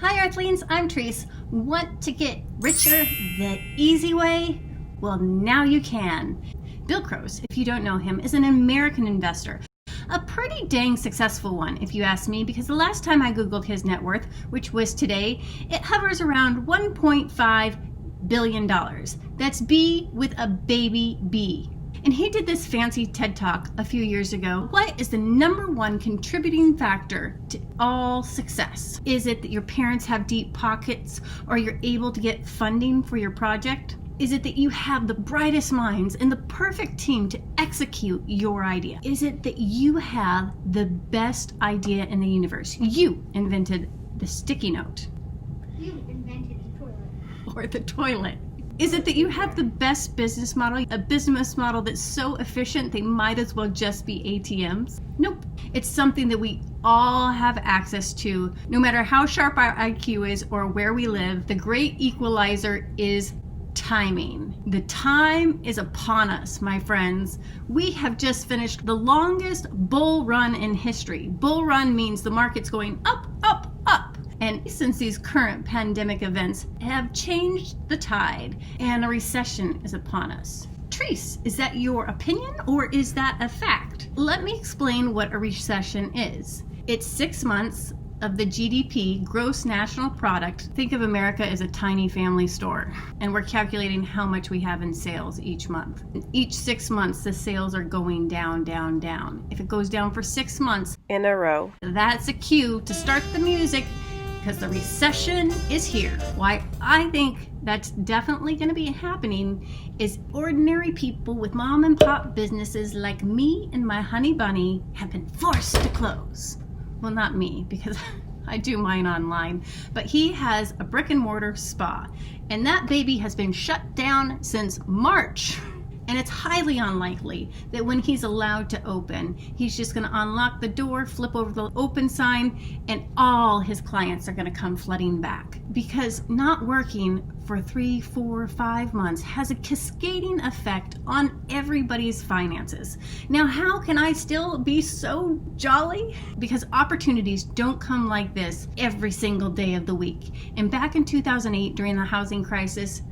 Hi Earthlings, I'm Trice. Want to get richer the easy way? Well, now you can. Bill Croce, if you don't know him, is an American investor. A pretty dang successful one, if you ask me, because the last time I Googled his net worth, which was today, it hovers around $1.5 billion. That's B with a baby B. And he did this fancy TED Talk a few years ago. What is the number one contributing factor to all success? Is it that your parents have deep pockets or you're able to get funding for your project? Is it that you have the brightest minds and the perfect team to execute your idea? Is it that you have the best idea in the universe? You invented the sticky note. You invented the toilet. Or the toilet. Is it that you have the best business model, a business model that's so efficient they might as well just be ATMs? Nope. It's something that we all have access to, no matter how sharp our IQ is or where we live. The great equalizer is timing. The time is upon us, my friends. We have just finished the longest bull run in history. Bull run means the market's going up, up, up. And since these current pandemic events have changed the tide and a recession is upon us. Trice, is that your opinion or is that a fact? Let me explain what a recession is. It's 6 months of the GDP, gross national product. Think of America as a tiny family store, and we're calculating how much we have in sales each month. Each 6 months, the sales are going down, down, down. If it goes down for 6 months in a row, that's a cue to start the music, because the recession is here. Why I think that's definitely going to be happening is ordinary people with mom and pop businesses like me and my honey bunny have been forced to close. Well, not me, because I do mine online, but he has a brick and mortar spa, and that baby has been shut down since March. And it's highly unlikely that when he's allowed to open, he's just going to unlock the door, flip over the open sign, and all his clients are going to come flooding back. Because not working for 3, 4, 5 months has a cascading effect on everybody's finances. Now, how can I still be so jolly? Because opportunities don't come like this every single day of the week. And back in 2008, during the housing crisis,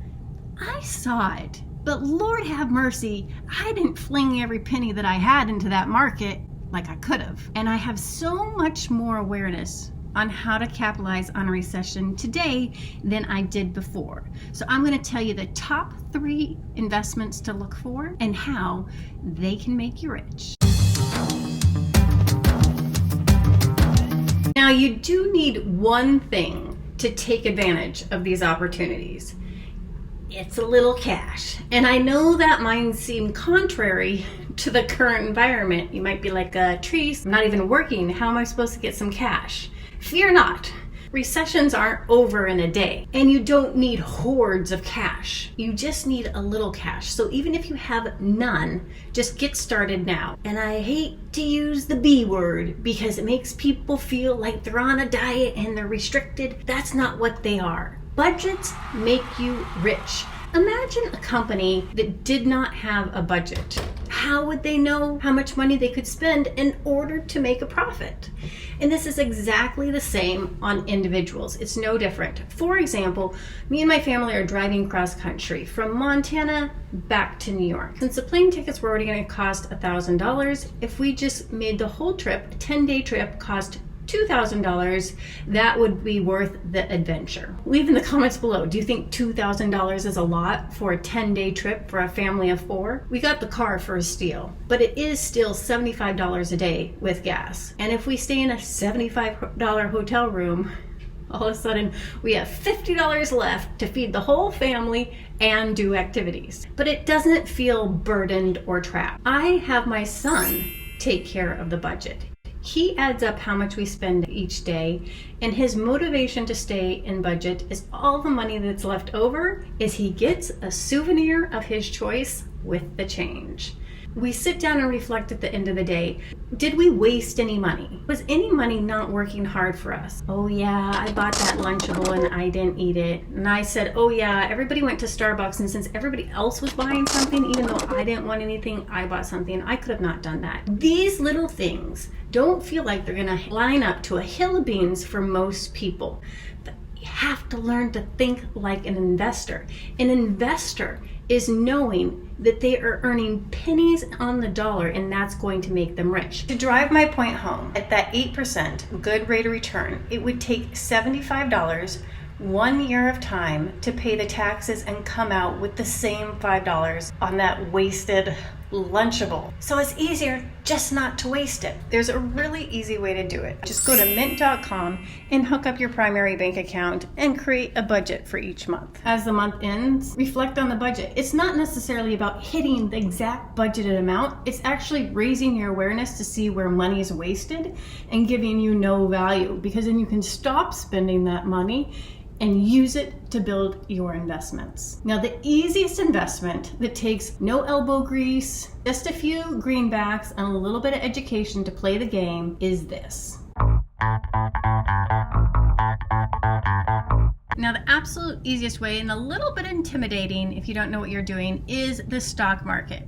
I saw it. But Lord have mercy, I didn't fling every penny that I had into that market like I could have. And I have so much more awareness on how to capitalize on a recession today than I did before. So I'm going to tell you the top 3 investments to look for and how they can make you rich. Now, you do need one thing to take advantage of these opportunities. It's a little cash. And I know that might seem contrary to the current environment. You might be like, Trice, I'm not even working. How am I supposed to get some cash? Fear not. Recessions aren't over in a day. And you don't need hordes of cash. You just need a little cash. So even if you have none, just get started now. And I hate to use the B word because it makes people feel like they're on a diet and they're restricted. That's not what they are. Budgets make you rich. Imagine a company that did not have a budget. How would they know how much money they could spend in order to make a profit? And this is exactly the same on individuals. It's no different. For example, me and my family are driving cross country from Montana back to New York. Since the plane tickets were already going to cost $1,000, if we just made the whole trip, a 10-day trip, cost $2,000, that would be worth the adventure. Leave in the comments below, do you think $2,000 is a lot for a 10-day trip for a family of 4? We got the car for a steal, but it is still $75 a day with gas. And if we stay in a $75 hotel room, all of a sudden we have $50 left to feed the whole family and do activities. But it doesn't feel burdened or trapped. I have my son take care of the budget. He adds up how much we spend each day, and his motivation to stay in budget is all the money that's left over is he gets a souvenir of his choice with the change. We sit down and reflect at the end of the day. Did we waste any money? Was any money not working hard for us? Oh yeah, I bought that Lunchable and I didn't eat it. And I said, oh yeah, everybody went to Starbucks, and since everybody else was buying something, even though I didn't want anything, I bought something. I could have not done that. These little things don't feel like they're gonna line up to a hill of beans for most people. But you have to learn to think like an investor. An investor is knowing that they are earning pennies on the dollar, and that's going to make them rich. To drive my point home, at that 8% good rate of return, it would take $75, 1 year of time to pay the taxes and come out with the same $5 on that wasted Lunchable. So it's easier just not to waste it. There's a really easy way to do it. Just go to mint.com and hook up your primary bank account and create a budget for each month. As the month ends, reflect on the budget. It's not necessarily about hitting the exact budgeted amount. It's actually raising your awareness to see where money is wasted and giving you no value, because then you can stop spending that money and use it to build your investments. Now, the easiest investment that takes no elbow grease, just a few greenbacks, and a little bit of education to play the game is this. Now, the absolute easiest way, and a little bit intimidating if you don't know what you're doing, is the stock market.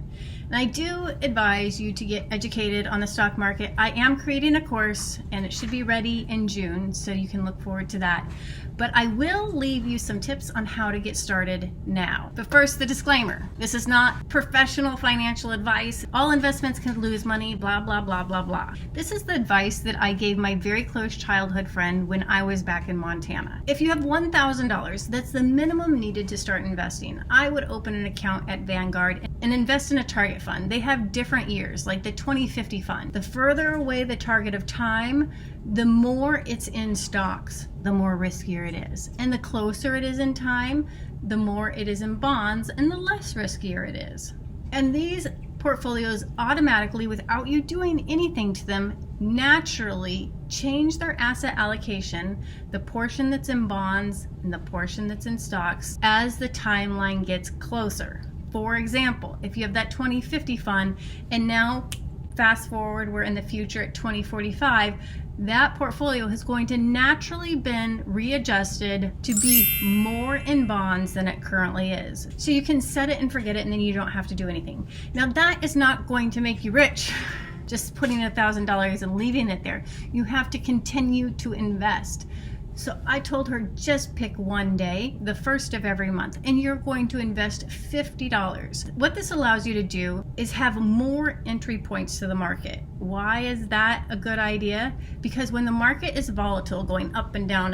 And I do advise you to get educated on the stock market. I am creating a course, and it should be ready in June, so you can look forward to that. But I will leave you some tips on how to get started now. But first, the disclaimer. This is not professional financial advice. All investments can lose money, blah, blah, blah, blah, blah. This is the advice that I gave my very close childhood friend when I was back in Montana. If you have $1,000, that's the minimum needed to start investing. I would open an account at Vanguard and invest in a target fund. They have different years, like the 2050 fund. The further away the target of time, the more it's in stocks, the more riskier it is. And the closer it is in time, the more it is in bonds, and the less riskier it is. And these portfolios automatically, without you doing anything to them, naturally change their asset allocation, the portion that's in bonds and the portion that's in stocks, as the timeline gets closer. For example, if you have that 2050 fund, and now fast forward, we're in the future at 2045, that portfolio is going to naturally been readjusted to be more in bonds than it currently is. So you can set it and forget it, and then you don't have to do anything. Now, that is not going to make you rich, just putting $1,000 and leaving it there. You have to continue to invest. So I told her, just pick one day, the first of every month, and you're going to invest $50. What this allows you to do is have more entry points to the market. Why is that a good idea? Because when the market is volatile, going up and down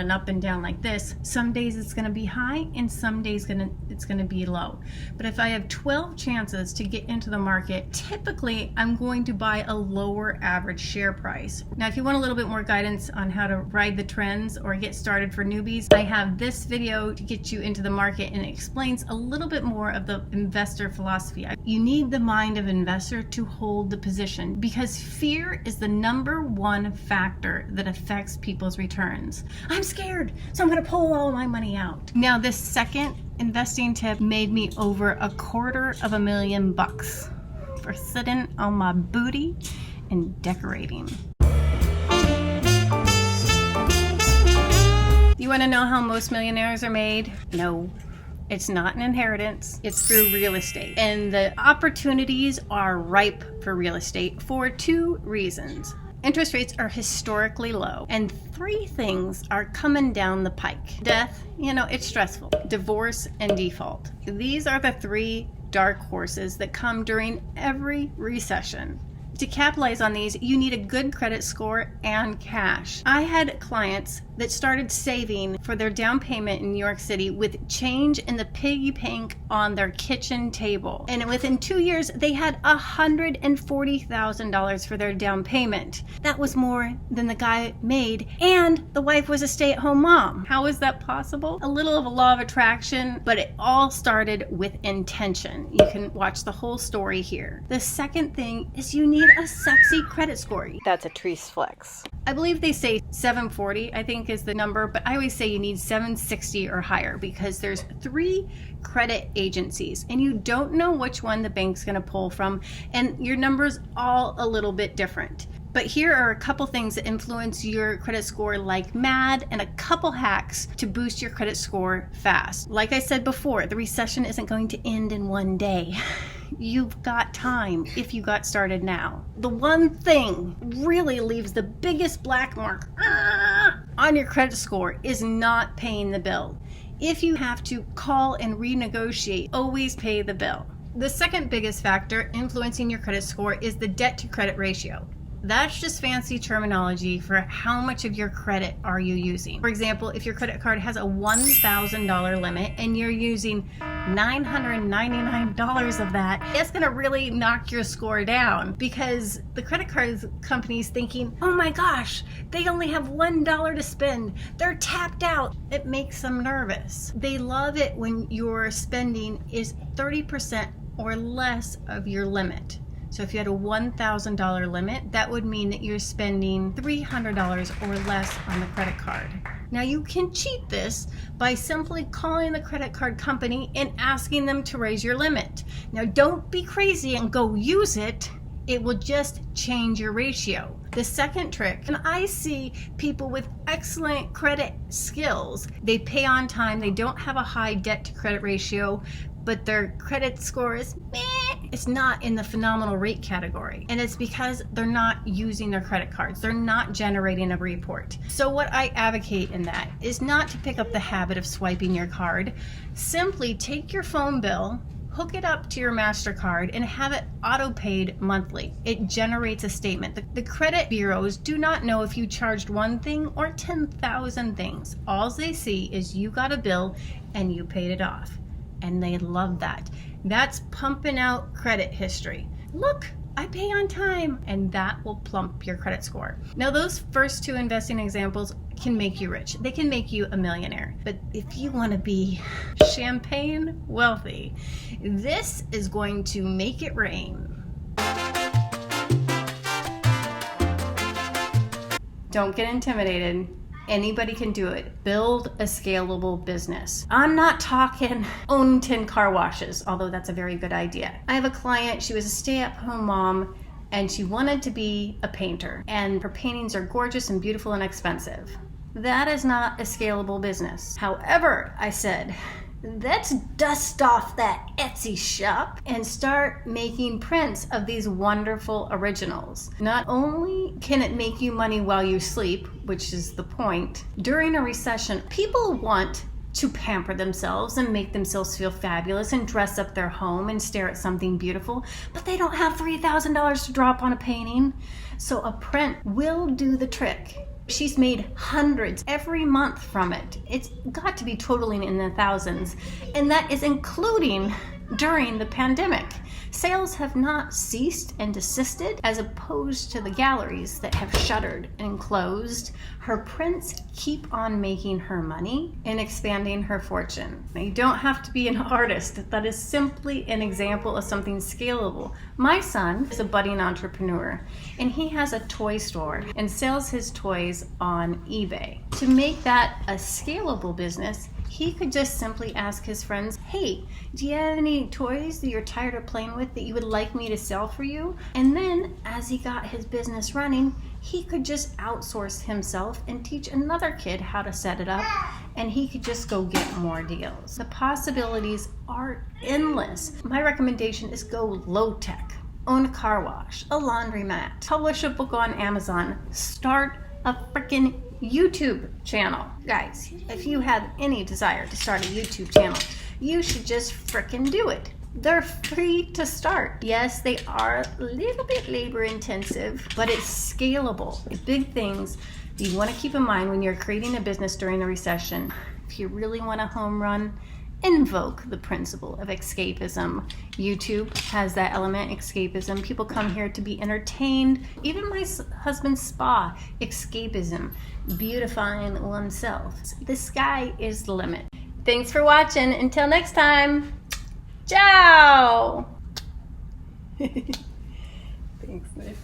like this, some days it's going to be high and some days it's going to be low. But if I have 12 chances to get into the market, typically I'm going to buy a lower average share price. Now, if you want a little bit more guidance on how to ride the trends or get started for newbies, I have this video to get you into the market, and it explains a little bit more of the investor philosophy. You need the mind of investor to hold the position, because fear is the #1 factor that affects people's returns. I'm scared, so I'm going to pull all my money out. Now, this second investing tip made me over $250,000 for sitting on my booty and decorating. You want to know how most millionaires are made? No, it's not an inheritance. It's through real estate. And the opportunities are ripe for real estate for 2 reasons. Interest rates are historically low, and 3 things are coming down the pike. Death, it's stressful. Divorce and default. These are the 3 dark horses that come during every recession. To capitalize on these, you need a good credit score and cash. I had clients that started saving for their down payment in New York City with change in the piggy bank on their kitchen table. And within 2 years, they had $140,000 for their down payment. That was more than the guy made, and the wife was a stay-at-home mom. How is that possible? A little of a law of attraction, but it all started with intention. You can watch the whole story here. The second thing is you need a sexy credit score. That's a Trice flex. I believe they say 740, I think, think is the number, but I always say you need 760 or higher because there's 3 credit agencies and you don't know which one the bank's going to pull from, and your number's all a little bit different. But here are a couple things that influence your credit score like mad, and a couple hacks to boost your credit score fast. Like I said before, the recession isn't going to end in one day. You've got time if you got started now. The one thing really leaves the biggest black mark on your credit score is not paying the bill. If you have to call and renegotiate, always pay the bill. The second biggest factor influencing your credit score is the debt to credit ratio. That's just fancy terminology for how much of your credit are you using. For example, if your credit card has a $1,000 limit and you're using $999 of that, it's going to really knock your score down because the credit card company's thinking, oh my gosh, they only have $1 to spend. They're tapped out. It makes them nervous. They love it when your spending is 30% or less of your limit. So if you had a $1,000 limit, that would mean that you're spending $300 or less on the credit card. Now you can cheat this by simply calling the credit card company and asking them to raise your limit. Now don't be crazy and go use it. It will just change your ratio. The second trick, and I see people with excellent credit skills, they pay on time, they don't have a high debt to credit ratio, but their credit score is meh. It's not in the phenomenal rate category. And it's because they're not using their credit cards. They're not generating a report. So what I advocate in that is not to pick up the habit of swiping your card. Simply take your phone bill, hook it up to your MasterCard, and have it auto-paid monthly. It generates a statement. The credit bureaus do not know if you charged one thing or 10,000 things. All they see is you got a bill and you paid it off. And they love that. That's pumping out credit history. Look, I pay on time, and that will plump your credit score. Now, those first 2 investing examples can make you rich. They can make you a millionaire. But if you want to be champagne wealthy, this is going to make it rain. Don't get intimidated. Anybody can do it. Build a scalable business. I'm not talking own 10 car washes, although that's a very good idea. I have a client, she was a stay-at-home mom, and she wanted to be a painter. And her paintings are gorgeous and beautiful and expensive. That is not a scalable business. However, I said, let's dust off that Etsy shop and start making prints of these wonderful originals. Not only can it make you money while you sleep, which is the point, during a recession, people want to pamper themselves and make themselves feel fabulous and dress up their home and stare at something beautiful, but they don't have $3,000 to drop on a painting. So a print will do the trick. She's made hundreds every month from it. It's got to be totaling in the thousands, and that is including during the pandemic. Sales have not ceased and desisted, as opposed to the galleries that have shuttered and closed. Her prints keep on making her money and expanding her fortune. Now, you don't have to be an artist. That is simply an example of something scalable. My son is a budding entrepreneur, and he has a toy store and sells his toys on eBay. To make that a scalable business, he could just simply ask his friends, hey, do you have any toys that you're tired of playing with that you would like me to sell for you? And then as he got his business running, he could just outsource himself and teach another kid how to set it up, and he could just go get more deals. The possibilities are endless. My recommendation is go low tech. Own a car wash, a laundromat, publish a book on Amazon, start a freaking YouTube channel. Guys, if you have any desire to start a YouTube channel, you should just frickin' do it. They're free to start. Yes, they are a little bit labor intensive, but it's scalable. The big things you want to keep in mind when you're creating a business during a recession, if you really want a home run, invoke the principle of escapism. YouTube has that element, escapism. People come here to be entertained. Even my husband's spa, escapism, beautifying oneself. The sky is the limit. Thanks for watching. Until next time, ciao. Thanks, Nick.